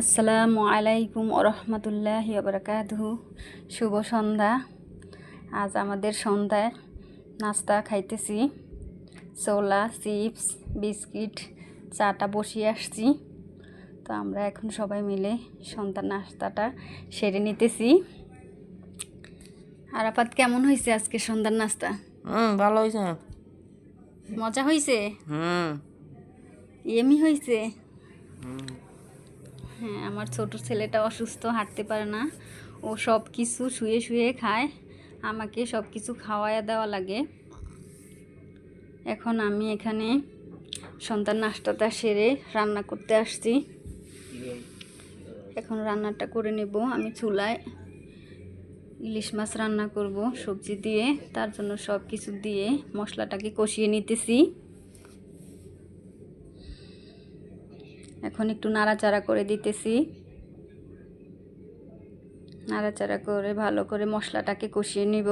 আসসালামু আলাইকুম ওরহমতুল্লাহি ওবারাকাতুহু। শুভ সন্ধ্যা। আজ আমাদের সন্ধ্যায় নাস্তা খাইতেছি, ছোলা, চিপস, বিস্কিট, চাটা বসিয়ে আসছি। তো আমরা এখন সবাই মিলে সন্ধ্যার নাস্তাটা সেরে নিতেছি। আরাফাত, কেমন হয়েছে আজকে সন্ধ্যার নাস্তা? ভালো হয়েছে। মজা হয়েছে? এমনি হয়েছে? হ্যাঁ, আমার ছোট ছেলেটা অসুস্থ, হাঁটতে পারে না। ও সব কিছু শুয়ে শুয়ে খায়, আমাকে সব কিছু খাওয়াইয়া দেওয়া লাগে। এখন আমি এখানে সন্ধ্যার নাস্তাটা সেরে রান্না করতে আসছি। এখন রান্নাটা করে নেব। আমি চুলায় ইলিশ মাছ রান্না করব সবজি দিয়ে, তার জন্য সব কিছু দিয়ে মশলাটাকে কষিয়ে নিতেছি। এখন একটু নাড়াচাড়া করে দিতেছি। নাড়াচাড়া করে ভালো করে মশলাটাকে কষিয়ে নিব।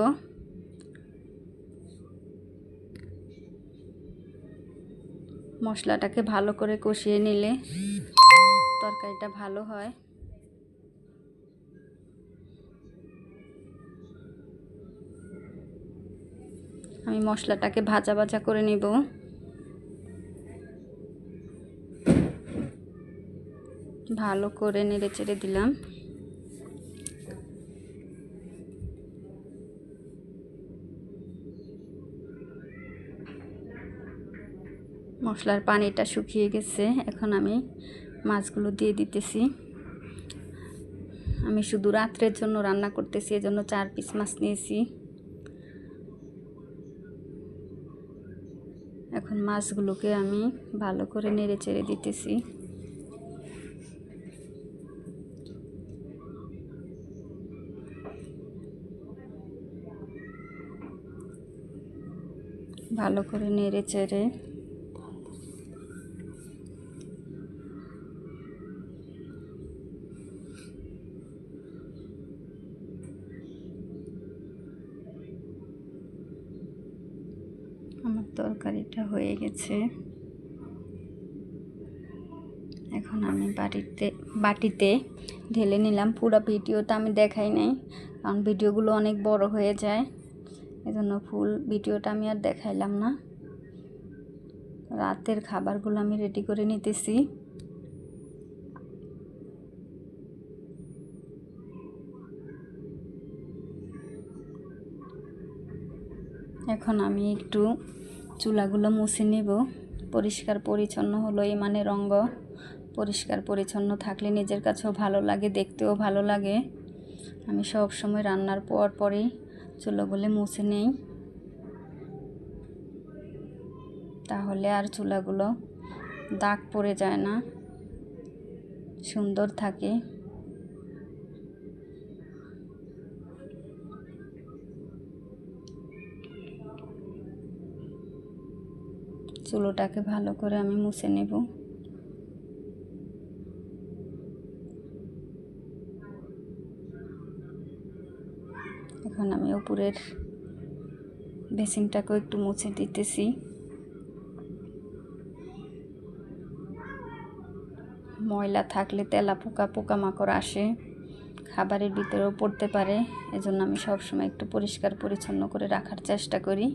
মশলাটাকে ভালো করে কষিয়ে নিলে তরকারিটা ভালো হয়। আমি মশলাটাকে ভাজা ভাজা করে নিব। ভালো করে নেড়ে চেড়ে দিলাম। মশলার পানিটা শুকিয়ে গেছে। এখন আমি মাছগুলো দিয়ে দিতেছি। আমি শুধু রাত্রের জন্য রান্না করতেছি, এজন্য 4 পিস মাছ নিয়েছি। এখন মাছগুলোকে আমি ভালো করে নেড়ে চেড়ে দিতেছি। ভালো করে নেড়ে চেড়ে আমার তরকারিটা হয়ে গেছে। এখন আমি বাটিতে ঢেলে নিলাম। পুরো ভিডিওটা আমি দেখাই নাই, কারণ ভিডিওগুলো অনেক বড় হয়ে যায়, এজন্য ফুল ভিডিওটা আমি আর দেখাইলাম না। রাতের খাবারগুলো আমি রেডি করে নিতেছি। এখন আমি একটু চুলাগুলো মুছে নেব। পরিষ্কার পরিচ্ছন্ন হলো মানে রঙ্গ। পরিষ্কার পরিচ্ছন্ন থাকলে নিজের কাছেও ভালো লাগে, দেখতেও ভালো লাগে। আমি সব সময় রান্নার পরেই চুলাগুলো মুছে নেই, তাহলে আর চুলাগুলো দাগ পড়ে যায় না, সুন্দর থাকে। চুলোটাকে ভালো করে আমি মুছে নেব। এখন আমি উপরের বেসিনটাকেও একটু মুছে দিতেছি। ময়লা থাকলে তেলাপোকা, পোকামাকড় আসে, খাবারের ভিতরেও পড়তে পারে। এজন্য আমি সবসময় একটু পরিষ্কার পরিচ্ছন্ন করে রাখার চেষ্টা করি।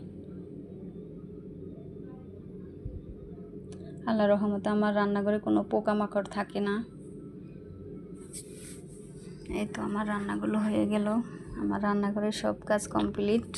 আল্লাহর রহমতে আমার রান্নাঘরে কোনো পোকামাকড় থাকে না। এই তো আমার রান্নাগুলো হয়ে গেল। আমার রান্নাঘরের সব কাজ কমপ্লিট।